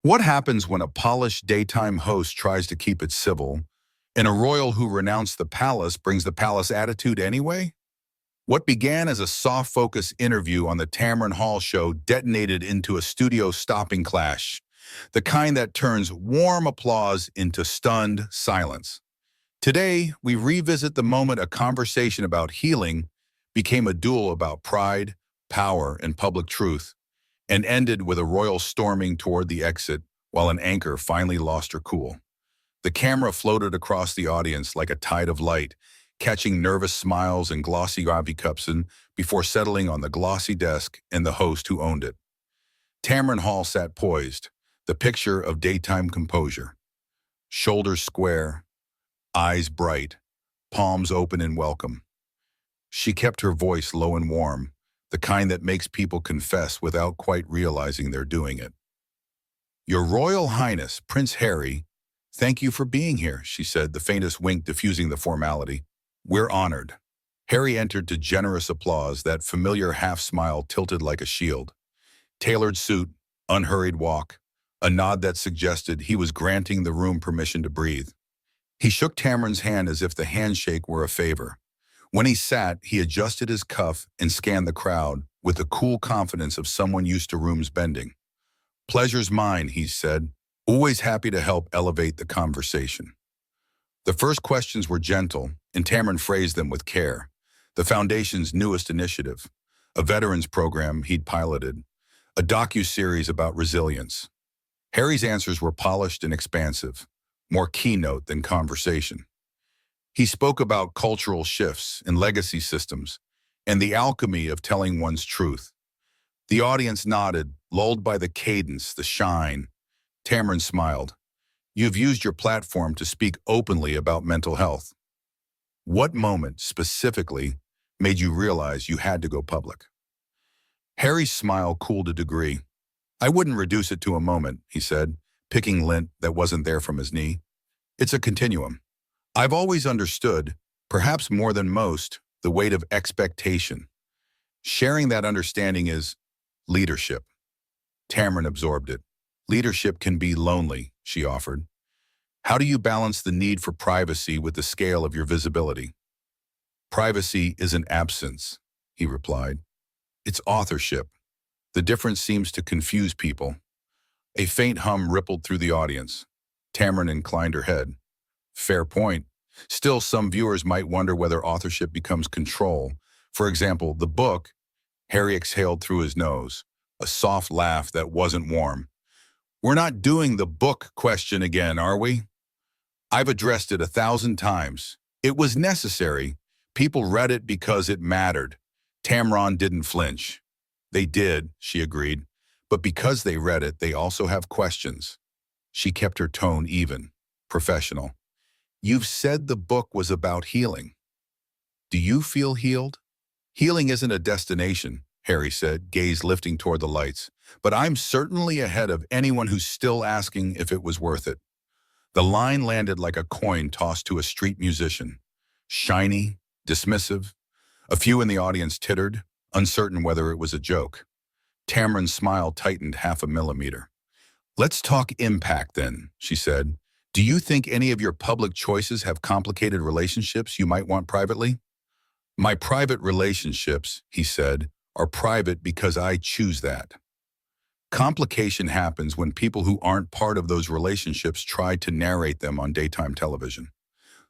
What happens when a polished daytime host tries to keep it civil, and a royal who renounced the palace brings the palace attitude anyway? What began as a soft-focus interview on the Tamron Hall show detonated into a studio-stopping clash, the kind that turns warm applause into stunned silence. Today, we revisit the moment a conversation about healing became a duel about pride, power, and public truth, and ended with a royal storming toward the exit while an anchor finally lost her cool. The camera floated across the audience like a tide of light, catching nervous smiles and glossy coffee cups before settling on the glossy desk and the host who owned it. Tamron Hall sat poised, the picture of daytime composure. Shoulders square, eyes bright, palms open in welcome. She kept her voice low and warm, the kind that makes people confess without quite realizing they're doing it. "Your Royal Highness, Prince Harry, thank you for being here," she said, the faintest wink diffusing the formality. "We're honored." Harry entered to generous applause, that familiar half-smile tilted like a shield. Tailored suit, unhurried walk, a nod that suggested he was granting the room permission to breathe. He shook Tamron's hand as if the handshake were a favor. When he sat, he adjusted his cuff and scanned the crowd with the cool confidence of someone used to rooms bending. "Pleasure's mine," he said, always happy to help elevate the conversation. The first questions were gentle, and Tamron phrased them with care. The Foundation's newest initiative, a veterans program he'd piloted, a docu-series about resilience. Harry's answers were polished and expansive, more keynote than conversation. He spoke about cultural shifts and legacy systems, and the alchemy of telling one's truth. The audience nodded, lulled by the cadence, the shine. Tamron smiled. "You've used your platform to speak openly about mental health. What moment, specifically, made you realize you had to go public?" Harry's smile cooled a degree. "I wouldn't reduce it to a moment," he said, picking lint that wasn't there from his knee. "It's a continuum. I've always understood, perhaps more than most, the weight of expectation. Sharing that understanding is leadership." Tamron absorbed it. "Leadership can be lonely," she offered. "How do you balance the need for privacy with the scale of your visibility?" "Privacy isn't absence," he replied. "It's authorship. The difference seems to confuse people." A faint hum rippled through the audience. Tamron inclined her head. "Fair point. Still, some viewers might wonder whether authorship becomes control. For example, the book." Harry exhaled through his nose, a soft laugh that wasn't warm. "We're not doing the book question again, are we? I've addressed it 1,000 times. It was necessary. People read it because it mattered." Tamron didn't flinch. "They did," she agreed. "But because they read it, they also have questions." She kept her tone even, professional. "You've said the book was about healing. Do you feel healed?" "Healing isn't a destination," Harry said, gaze lifting toward the lights. "But I'm certainly ahead of anyone who's still asking if it was worth it." The line landed like a coin tossed to a street musician. Shiny, dismissive. A few in the audience tittered, uncertain whether it was a joke. Tamron's smile tightened half a millimeter. "Let's talk impact then," she said. "Do you think any of your public choices have complicated relationships you might want privately?" "My private relationships," he said, "are private because I choose that." Complication happens when people who aren't part of those relationships try to narrate them on daytime television.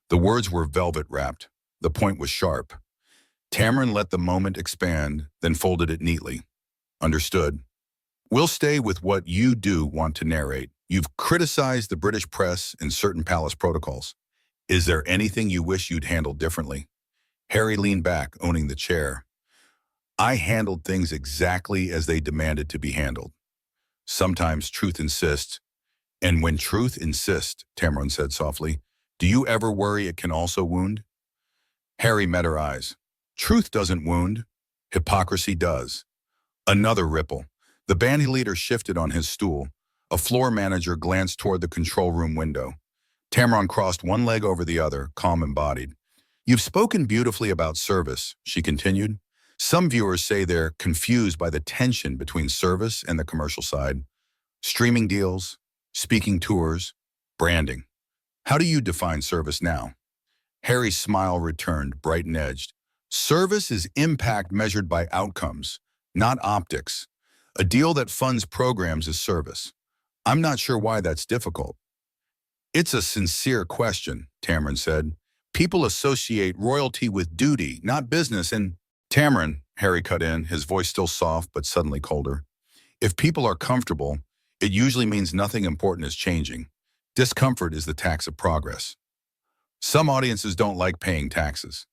The words were velvet-wrapped. The point was sharp. Tamron let the moment expand, then folded it neatly. "Understood. We'll stay with what you do want to narrate. You've criticized the British press and certain palace protocols. Is there anything you wish you'd handled differently?" Harry leaned back, owning the chair. "I handled things exactly as they demanded to be handled. Sometimes truth insists, and when truth insists," Tamron said softly, "do you ever worry it can also wound?" Harry met her eyes. "Truth doesn't wound. Hypocrisy does." Another ripple. The band leader shifted on his stool. A floor manager glanced toward the control room window. Tamron crossed one leg over the other, calm embodied. "You've spoken beautifully about service," she continued. "Some viewers say they're confused by the tension between service and the commercial side. Streaming deals, speaking tours, branding. How do you define service now? Harry's smile returned, bright and edged. Service is impact measured by outcomes, not optics. A deal that funds programs is service. I'm not sure why that's difficult. It's a sincere question, Tamron said. People associate royalty with duty, not business, and Tamron, Harry cut in, his voice still soft but suddenly colder. If people are comfortable, it usually means nothing important is changing. Discomfort is the tax of progress. Some audiences don't like paying taxes.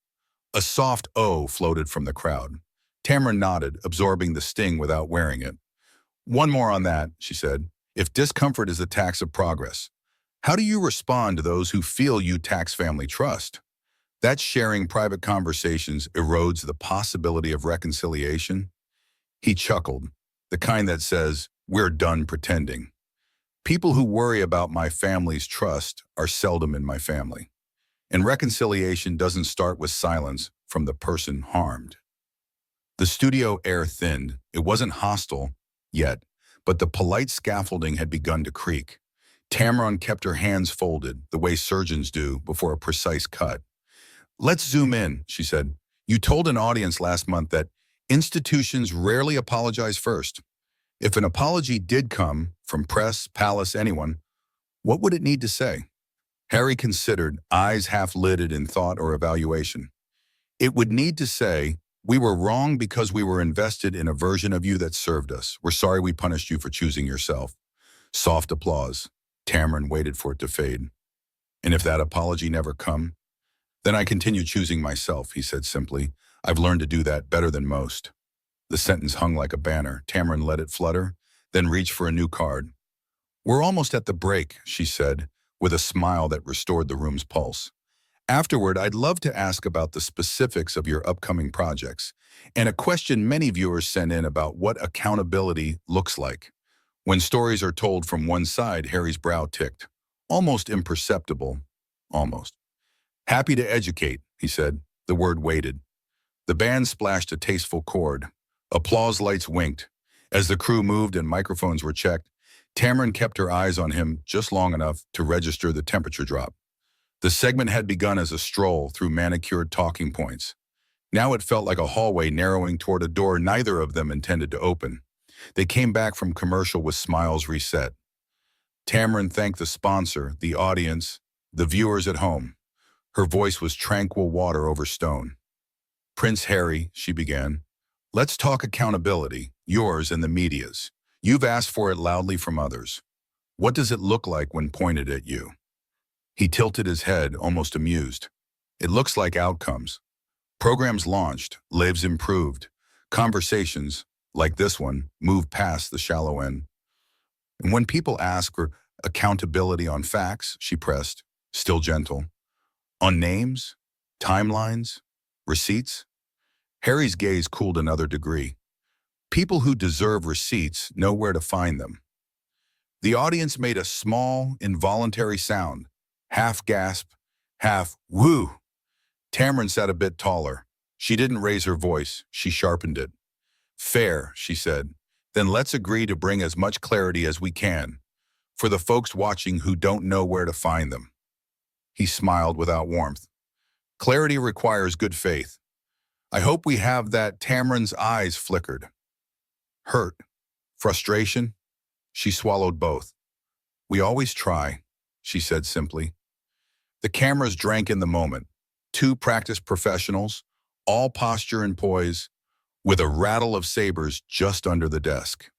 A soft "oh" floated from the crowd. Tamron nodded, absorbing the sting without wearing it. One more on that, she said. If discomfort is the tax of progress, how do you respond to those who feel you tax family trust? That sharing private conversations erodes the possibility of reconciliation. He chuckled, the kind that says, we're done pretending. People who worry about my family's trust are seldom in my family. And reconciliation doesn't start with silence from the person harmed. The studio air thinned. It wasn't hostile yet, but the polite scaffolding had begun to creak. Tamron kept her hands folded, the way surgeons do before a precise cut. Let's zoom in, she said. You told an audience last month that institutions rarely apologize first. If an apology did come from press, palace, anyone, what would it need to say? Harry considered, eyes half-lidded in thought or evaluation. It would need to say, we were wrong because we were invested in a version of you that served us. We're sorry we punished you for choosing yourself. Soft applause. Tamron waited for it to fade. And if that apology never come, then I continue choosing myself, he said simply. I've learned to do that better than most. The sentence hung like a banner. Tamron let it flutter, then reached for a new card. We're almost at the break, she said, with a smile that restored the room's pulse. Afterward, I'd love to ask about the specifics of your upcoming projects and a question many viewers sent in about what accountability looks like. When stories are told from one side, Harry's brow ticked. Almost imperceptible. Almost. Happy to educate, he said. The word waited. The band splashed a tasteful chord. Applause lights winked. As the crew moved and microphones were checked, Tamron kept her eyes on him just long enough to register the temperature drop. The segment had begun as a stroll through manicured talking points. Now it felt like a hallway narrowing toward a door neither of them intended to open. They came back from commercial with smiles reset. Tamron thanked the sponsor, the audience, the viewers at home. Her voice was tranquil water over stone. Prince Harry, she began, let's talk accountability, yours and the media's. You've asked for it loudly from others. What does it look like when pointed at you? He tilted his head, almost amused. It looks like outcomes. Programs launched, lives improved. Conversations, like this one, moved past the shallow end. And when people ask for accountability on facts, she pressed, still gentle. On names, timelines, receipts? Harry's gaze cooled another degree. People who deserve receipts know where to find them. The audience made a small, involuntary sound, half gasp, half woo. Tamron sat a bit taller. She didn't raise her voice, she sharpened it. Fair, she said. Then let's agree to bring as much clarity as we can, for the folks watching who don't know where to find them. He smiled without warmth. Clarity requires good faith. I hope we have that. Tamron's eyes flickered. Hurt, frustration. She swallowed both. We always try, she said simply. The cameras drank in the moment. Two practiced professionals, all posture and poise, with a rattle of sabers just under the desk.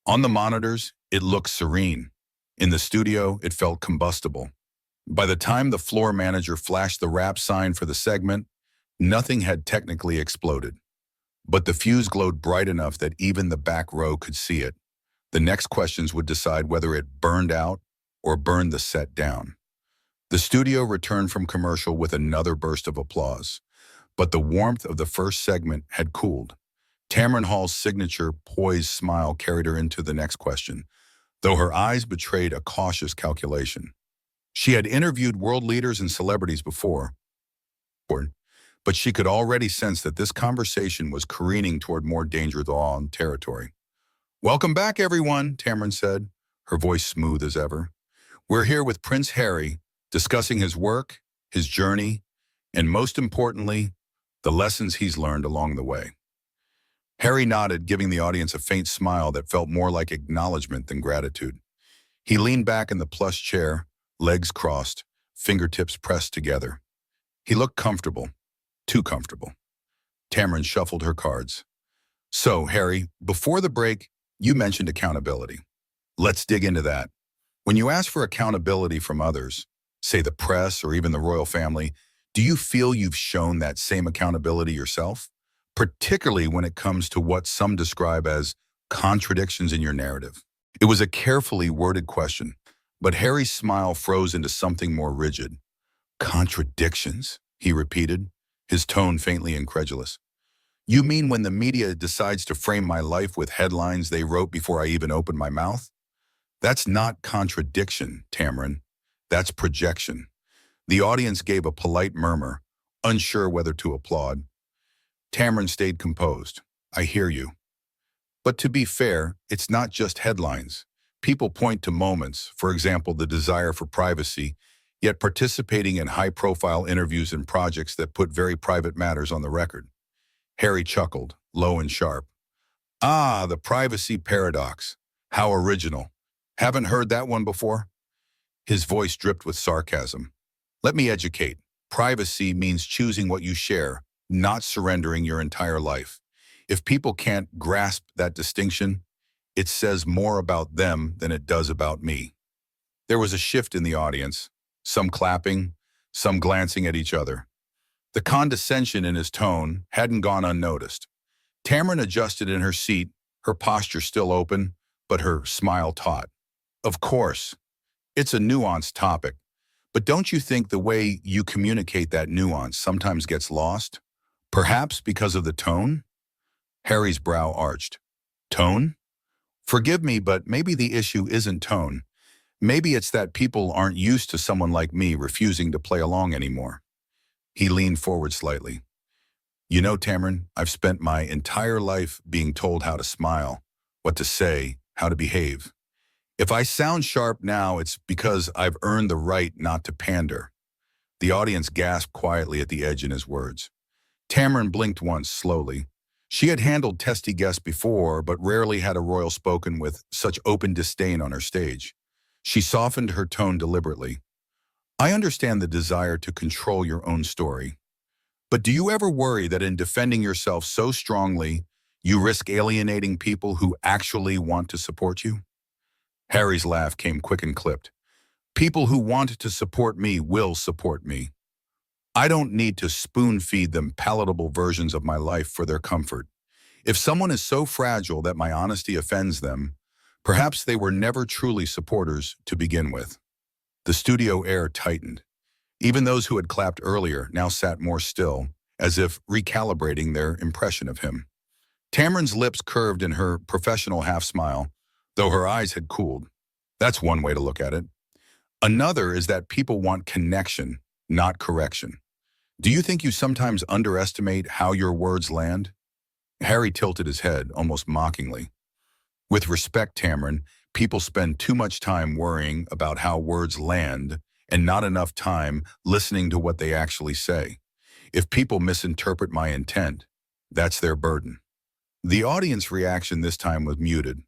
On the monitors, it looked serene. In the studio, it felt combustible. By the time the floor manager flashed the wrap sign for the segment, nothing had technically exploded. But the fuse glowed bright enough that even the back row could see it. The next questions would decide whether it burned out or burned the set down. The studio returned from commercial with another burst of applause. But the warmth of the first segment had cooled. Tamron Hall's signature poised smile carried her into the next question, though her eyes betrayed a cautious calculation. She had interviewed world leaders and celebrities before, but she could already sense that this conversation was careening toward more dangerous territory. Welcome back, everyone, Tamron said. her voice smooth as ever. "We're here with Prince Harry, discussing his work, his journey, and most importantly, the lessons he's learned along the way." Harry nodded, giving the audience a faint smile that felt more like acknowledgement than gratitude. He leaned back in the plush chair, legs crossed, fingertips pressed together. He looked comfortable, too comfortable. Tamron shuffled her cards. "So, Harry, before the break, you mentioned accountability. Let's dig into that. When you ask for accountability from others, say the press or even the royal family, do you feel you've shown that same accountability yourself? Particularly when it comes to what some describe as contradictions in your narrative." It was a carefully worded question, but Harry's smile froze into something more rigid. "Contradictions?" he repeated, his tone faintly incredulous. "You mean when the media decides to frame my life with headlines they wrote before I even opened my mouth? That's not contradiction, Tamron. That's projection." The audience gave a polite murmur, unsure whether to applaud. Tamron stayed composed. "I hear you. But to be fair, it's not just headlines. People point to moments, for example, the desire for privacy, yet participating in high-profile interviews and projects that put very private matters on the record." Harry chuckled, low and sharp. "Ah, the privacy paradox. How original. Haven't heard that one before?" His voice dripped with sarcasm. "Let me educate. Privacy means choosing what you share, not surrendering your entire life. If people can't grasp that distinction, it says more about them than it does about me." There was a shift in the audience, some clapping, some glancing at each other. The condescension in his tone hadn't gone unnoticed. Tamron adjusted in her seat, her posture still open, but her smile taut. "Of course, it's a nuanced topic, but don't you think the way you communicate that nuance sometimes gets lost? Perhaps because of the tone?" Harry's brow arched. "Tone? Forgive me, but maybe the issue isn't tone. Maybe it's that people aren't used to someone like me refusing to play along anymore." He leaned forward slightly. "You know, Tamron, I've spent my entire life being told how to smile, what to say, how to behave. If I sound sharp now, it's because I've earned the right not to pander." The audience gasped quietly at the edge in his words. Tamron blinked once, slowly. She had handled testy guests before, but rarely had a royal spoken with such open disdain on her stage. She softened her tone deliberately. "I understand the desire to control your own story. But do you ever worry that in defending yourself so strongly, you risk alienating people who actually want to support you?" Harry's laugh came quick and clipped. "People who want to support me will support me. I don't need to spoon-feed them palatable versions of my life for their comfort. If someone is so fragile that my honesty offends them, perhaps they were never truly supporters to begin with." The studio air tightened. Even those who had clapped earlier now sat more still, as if recalibrating their impression of him. Tamron's lips curved in her professional half-smile, though her eyes had cooled. That's one way to look at it. Another is that people want connection, not correction. Do you think you sometimes underestimate how your words land? Harry tilted his head, almost mockingly. With respect, Tamron, people spend too much time worrying about how words land and not enough time listening to what they actually say. If people misinterpret my intent, that's their burden. The audience reaction this time was muted.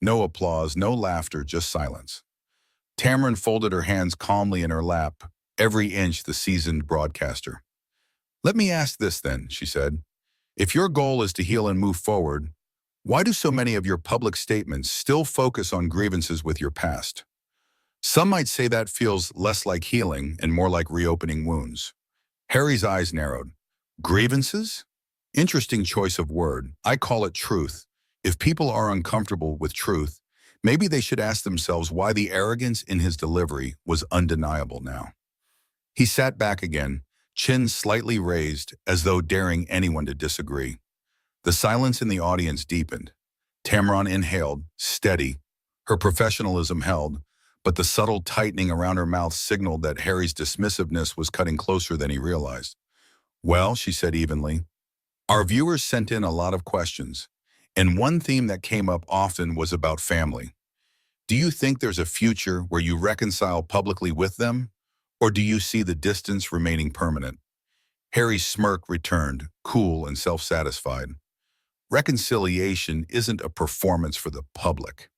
No applause, no laughter, just silence. Tamron folded her hands calmly in her lap, every inch the seasoned broadcaster. "Let me ask this then," she said. "If your goal is to heal and move forward, why do so many of your public statements still focus on grievances with your past? Some might say that feels less like healing and more like reopening wounds." Harry's eyes narrowed. "Grievances? Interesting choice of word. I call it truth. If people are uncomfortable with truth, maybe they should ask themselves why the arrogance in his delivery was undeniable now." He sat back again, chin slightly raised, as though daring anyone to disagree. The silence in the audience deepened. Tamron inhaled, steady. Her professionalism held, but the subtle tightening around her mouth signaled that Harry's dismissiveness was cutting closer than he realized. "Well," she said evenly, "our viewers sent in a lot of questions, and one theme that came up often was about family. Do you think there's a future where you reconcile publicly with them, or do you see the distance remaining permanent? Harry's smirk returned, cool and self-satisfied. Reconciliation isn't a performance for the public.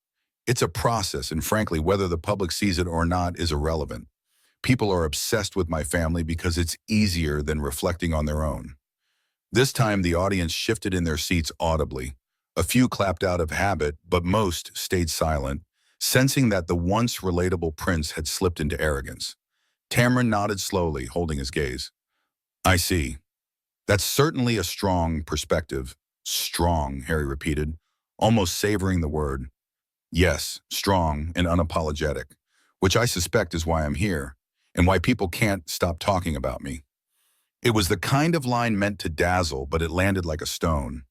It's a process, and frankly, whether the public sees it or not is irrelevant. People are obsessed with my family because it's easier than reflecting on their own. This time, the audience shifted in their seats audibly. A few clapped out of habit, but most stayed silent, sensing that the once relatable prince had slipped into arrogance. Tamron nodded slowly, holding his gaze. I see. That's certainly a strong perspective. Strong, Harry repeated, almost savoring the word. Yes, strong and unapologetic, which I suspect is why I'm here, and why people can't stop talking about me. It was the kind of line meant to dazzle, but it landed like a stone.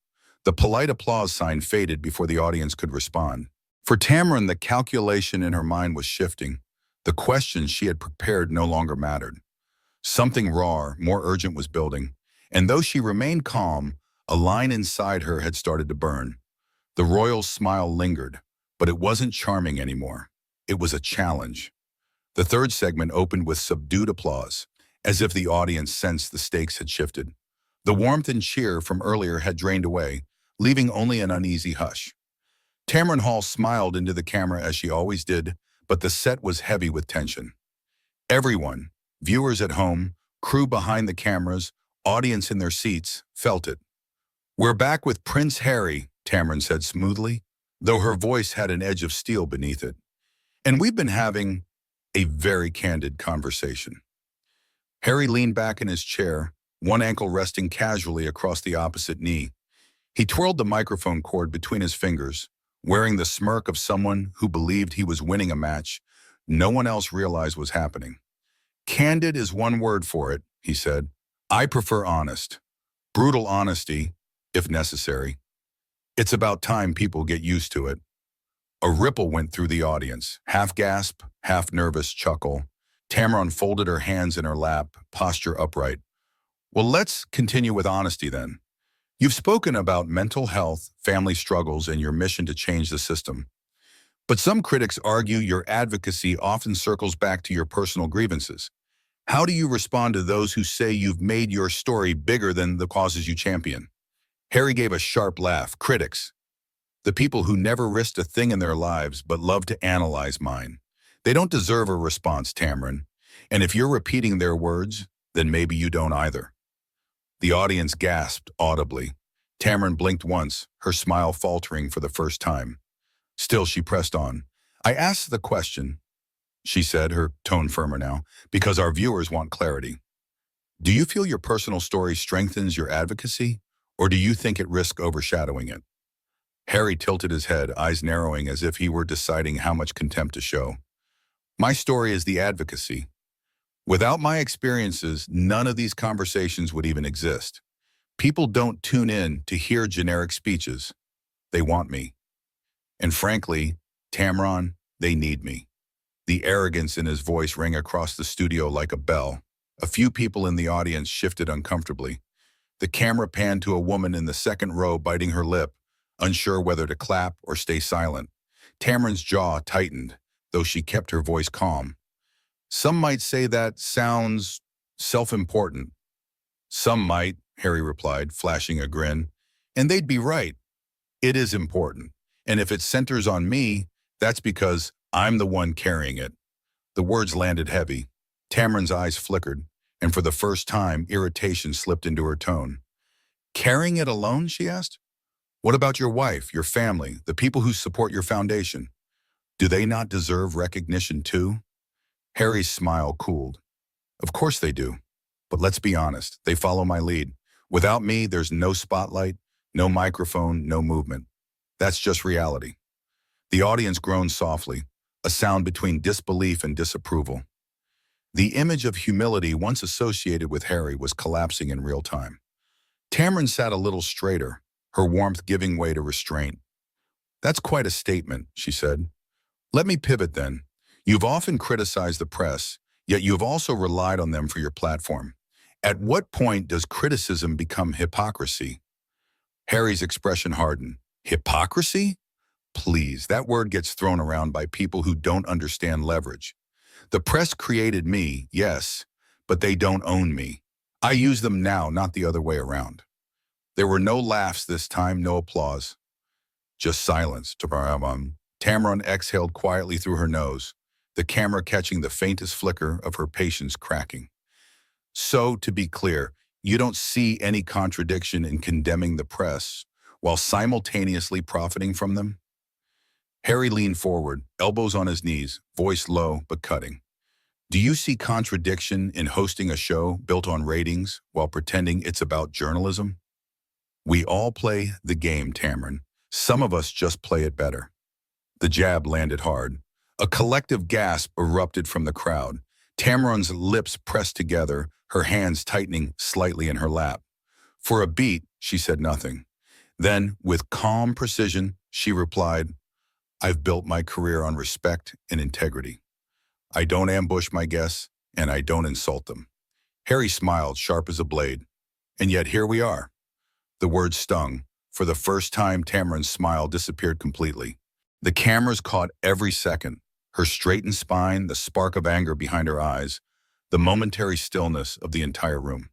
The polite applause sign faded before the audience could respond. For Tamron, the calculation in her mind was shifting. The questions she had prepared no longer mattered. Something raw, more urgent was building, and though she remained calm, a line inside her had started to burn. The royal smile lingered, but it wasn't charming anymore. It was a challenge. The third segment opened with subdued applause, as if the audience sensed the stakes had shifted. The warmth and cheer from earlier had drained away, leaving only an uneasy hush. Tamron Hall smiled into the camera as she always did, but the set was heavy with tension. Everyone, viewers at home, crew behind the cameras, audience in their seats, felt it. We're back with Prince Harry, Tamron said smoothly, though her voice had an edge of steel beneath it. And we've been having a very candid conversation. Harry leaned back in his chair, one ankle resting casually across the opposite knee. He twirled the microphone cord between his fingers, wearing the smirk of someone who believed he was winning a match no one else realized was happening. Candid is one word for it, he said. I prefer honest. Brutal honesty, if necessary. It's about time people get used to it. A ripple went through the audience, half gasp, half nervous chuckle. Tamron folded her hands in her lap, posture upright. Well, let's continue with honesty then. You've spoken about mental health, family struggles, and your mission to change the system. But some critics argue your advocacy often circles back to your personal grievances. How do you respond to those who say you've made your story bigger than the causes you champion? Harry gave a sharp laugh. Critics, the people who never risked a thing in their lives but love to analyze mine. They don't deserve a response, Tamron. And if you're repeating their words, then maybe you don't either. The audience gasped audibly. Tamron blinked once, her smile faltering for the first time. Still, she pressed on. I asked the question, she said, her tone firmer now, because our viewers want clarity. Do you feel your personal story strengthens your advocacy, or do you think it risks overshadowing it? Harry tilted his head, eyes narrowing as if he were deciding how much contempt to show. My story is the advocacy. Without my experiences, none of these conversations would even exist. People don't tune in to hear generic speeches. They want me. And frankly, Tamron, they need me. The arrogance in his voice rang across the studio like a bell. A few people in the audience shifted uncomfortably. The camera panned to a woman in the second row biting her lip, unsure whether to clap or stay silent. Tamron's jaw tightened, though she kept her voice calm. Some might say that sounds self-important. Some might, Harry replied, flashing a grin. And they'd be right. It is important. And if it centers on me, that's because I'm the one carrying it. The words landed heavy. Tamron's eyes flickered, and for the first time, irritation slipped into her tone. Carrying it alone, she asked? What about your wife, your family, the people who support your foundation? Do they not deserve recognition too? Harry's smile cooled. Of course they do. But let's be honest, they follow my lead. Without me, there's no spotlight, no microphone, no movement. That's just reality. The audience groaned softly, a sound between disbelief and disapproval. The image of humility once associated with Harry was collapsing in real time. Tamron sat a little straighter, her warmth giving way to restraint. That's quite a statement, she said. Let me pivot then. You've often criticized the press, yet you've also relied on them for your platform. At what point does criticism become hypocrisy? Harry's expression hardened. Hypocrisy? please. That word gets thrown around by people who don't understand leverage. The press created me, yes, but they don't own me. I use them now, not the other way around. There were no laughs this time, no applause. Just silence. Tamron exhaled quietly through her nose, the camera catching the faintest flicker of her patience cracking. So, to be clear, you don't see any contradiction in condemning the press while simultaneously profiting from them? Harry leaned forward, elbows on his knees, voice low but cutting. Do you see contradiction in hosting a show built on ratings while pretending it's about journalism? We all play the game, Tamron. Some of us just play it better. The jab landed hard. A collective gasp erupted from the crowd. Tamron's lips pressed together, her hands tightening slightly in her lap. For a beat, she said nothing. Then, with calm precision, she replied, I've built my career on respect and integrity. I don't ambush my guests, and I don't insult them. Harry smiled, sharp as a blade. And yet here we are. The word stung. For the first time, Tamron's smile disappeared completely. The cameras caught every second, her straightened spine, the spark of anger behind her eyes, the momentary stillness of the entire room.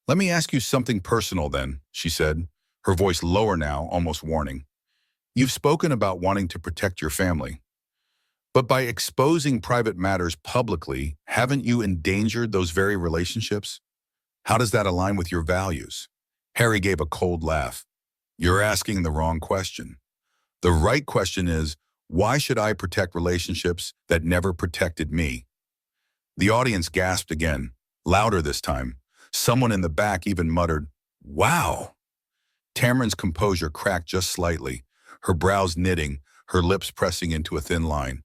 Let me ask you something personal then, she said, her voice lower now, almost warning. You've spoken about wanting to protect your family. But by exposing private matters publicly, haven't you endangered those very relationships? How does that align with your values? Harry gave a cold laugh. You're asking the wrong question. The right question is, why should I protect relationships that never protected me? The audience gasped again, louder this time. Someone in the back even muttered, wow. Tamron's composure cracked just slightly, her brows knitting, her lips pressing into a thin line.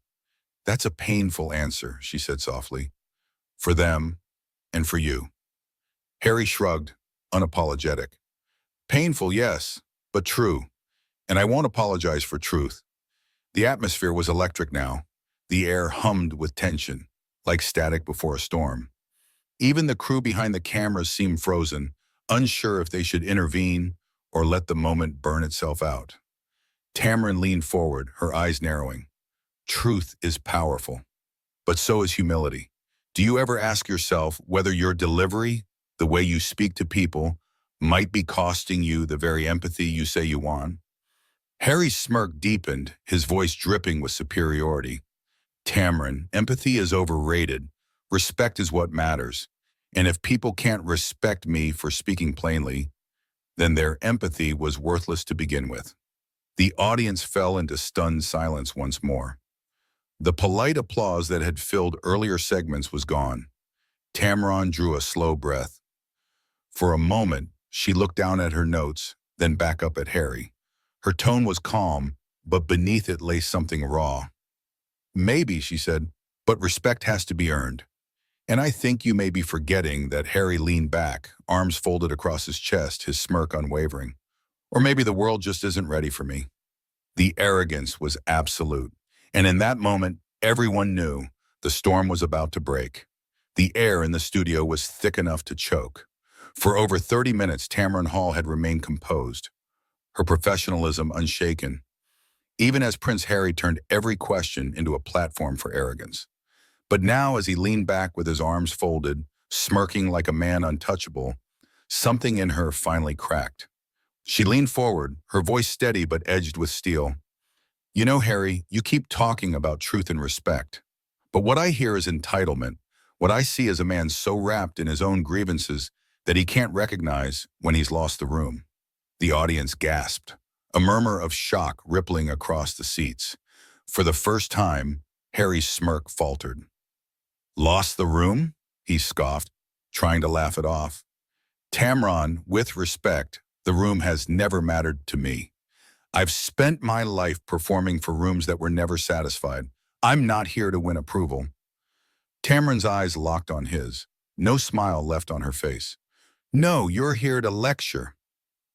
That's a painful answer, she said softly. For them and for you. Harry shrugged, unapologetic. Painful, yes, but true. And I won't apologize for truth. The atmosphere was electric now. The air hummed with tension, like static before a storm. Even the crew behind the cameras seemed frozen, unsure if they should intervene or let the moment burn itself out. Tamron leaned forward, her eyes narrowing. Truth is powerful, but so is humility. Do you ever ask yourself whether your delivery, the way you speak to people, might be costing you the very empathy you say you want? Harry's smirk deepened, his voice dripping with superiority. Tamron, empathy is overrated. Respect is what matters. And if people can't respect me for speaking plainly, then their empathy was worthless to begin with. The audience fell into stunned silence once more. The polite applause that had filled earlier segments was gone. Tamron drew a slow breath. For a moment, she looked down at her notes, then back up at Harry. Her tone was calm, but beneath it lay something raw. Maybe, she said, but respect has to be earned. And I think you may be forgetting that. Harry leaned back, arms folded across his chest, his smirk unwavering. Or maybe the world just isn't ready for me. The arrogance was absolute. And in that moment, everyone knew the storm was about to break. The air in the studio was thick enough to choke. For over 30 minutes, Tamron Hall had remained composed, her professionalism unshaken, even as Prince Harry turned every question into a platform for arrogance. But now, as he leaned back with his arms folded, smirking like a man untouchable, something in her finally cracked. She leaned forward, her voice steady but edged with steel. You know, Harry, you keep talking about truth and respect. But what I hear is entitlement. What I see is a man so wrapped in his own grievances that he can't recognize when he's lost the room. The audience gasped, a murmur of shock rippling across the seats. For the first time, Harry's smirk faltered. Lost the room? He scoffed, trying to laugh it off. Tamron, with respect, the room has never mattered to me. I've spent my life performing for rooms that were never satisfied. I'm not here to win approval. Tamron's eyes locked on his, no smile left on her face. No, you're here to lecture,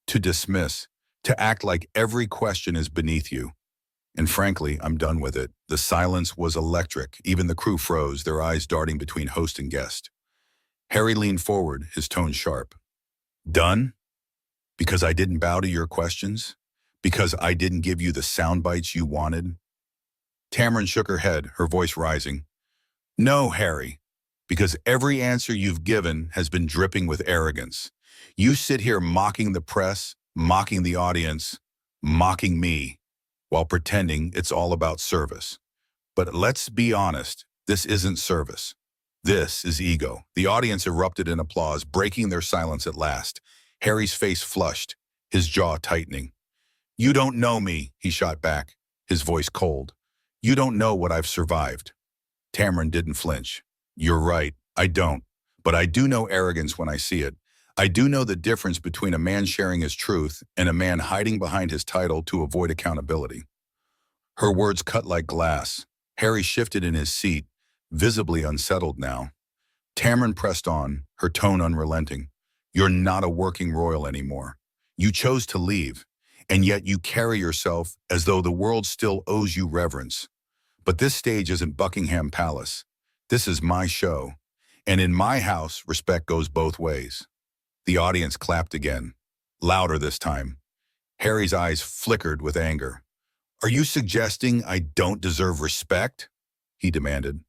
to dismiss, to act like every question is beneath you. And frankly, I'm done with it. The silence was electric. Even the crew froze, their eyes darting between host and guest. Harry leaned forward, his tone sharp. Done? Because I didn't bow to your questions? Because I didn't give you the sound bites you wanted? Tamron shook her head, her voice rising. No, Harry, because every answer you've given has been dripping with arrogance. You sit here mocking the press, mocking the audience, mocking me, while pretending it's all about service. But let's be honest, this isn't service. This is ego. The audience erupted in applause, breaking their silence at last. Harry's face flushed, his jaw tightening. You don't know me, he shot back, his voice cold. You don't know what I've survived. Tamron didn't flinch. You're right, I don't. But I do know arrogance when I see it. I do know the difference between a man sharing his truth and a man hiding behind his title to avoid accountability. Her words cut like glass. Harry shifted in his seat, visibly unsettled now. Tamron pressed on, her tone unrelenting. You're not a working royal anymore. You chose to leave, and yet you carry yourself as though the world still owes you reverence. But this stage isn't Buckingham Palace. This is my show. And in my house, respect goes both ways. The audience clapped again, louder this time. Harry's eyes flickered with anger. Are you suggesting I don't deserve respect? He demanded.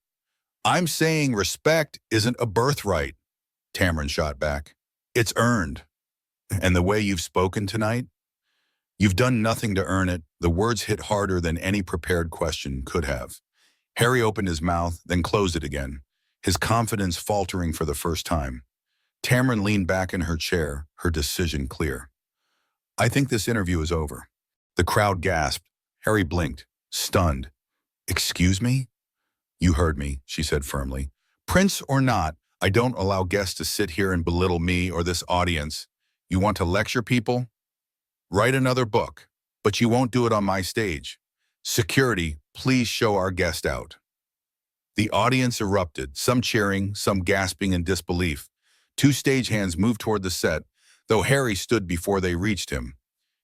I'm saying respect isn't a birthright, Tamron shot back. It's earned. And the way you've spoken tonight? You've done nothing to earn it. The words hit harder than any prepared question could have. Harry opened his mouth, then closed it again, his confidence faltering for the first time. Tamron leaned back in her chair, her decision clear. I think this interview is over. The crowd gasped. Harry blinked, stunned. Excuse me? You heard me, she said firmly. Prince or not, I don't allow guests to sit here and belittle me or this audience. You want to lecture people? Write another book, but you won't do it on my stage. Security, please show our guest out. The audience erupted, some cheering, some gasping in disbelief. Two stagehands moved toward the set, though Harry stood before they reached him.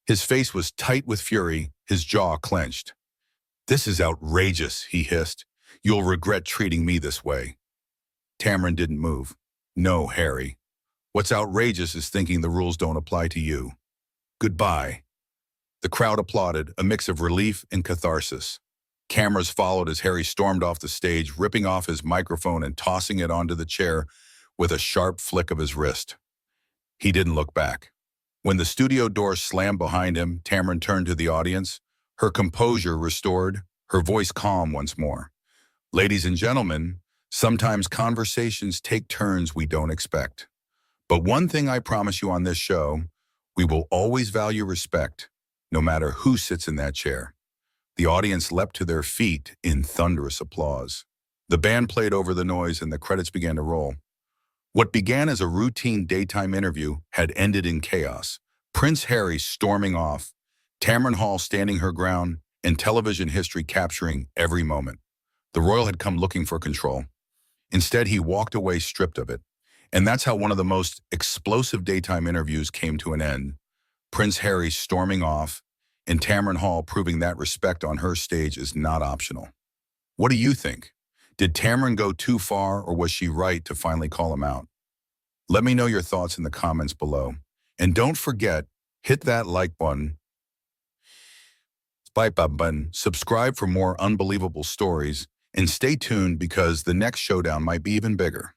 His face was tight with fury, his jaw clenched. This is outrageous, he hissed. You'll regret treating me this way. Tamron didn't move. No, Harry. What's outrageous is thinking the rules don't apply to you. Goodbye. The crowd applauded, a mix of relief and catharsis. Cameras followed as Harry stormed off the stage, ripping off his microphone and tossing it onto the chair with a sharp flick of his wrist. He didn't look back. When the studio doors slammed behind him, Tamron turned to the audience, her composure restored, her voice calm once more. Ladies and gentlemen, sometimes conversations take turns we don't expect. But one thing I promise you on this show, we will always value respect, no matter who sits in that chair. The audience leapt to their feet in thunderous applause. The band played over the noise and the credits began to roll. What began as a routine daytime interview had ended in chaos. Prince Harry storming off, Tamron Hall standing her ground, and television history capturing every moment. The royal had come looking for control. Instead, he walked away stripped of it. And that's how one of the most explosive daytime interviews came to an end. Prince Harry storming off, and Tamron Hall proving that respect on her stage is not optional. What do you think? Did Tamron go too far, or was she right to finally call him out? Let me know your thoughts in the comments below. And don't forget, hit that like button, subscribe for more unbelievable stories, and stay tuned because the next showdown might be even bigger.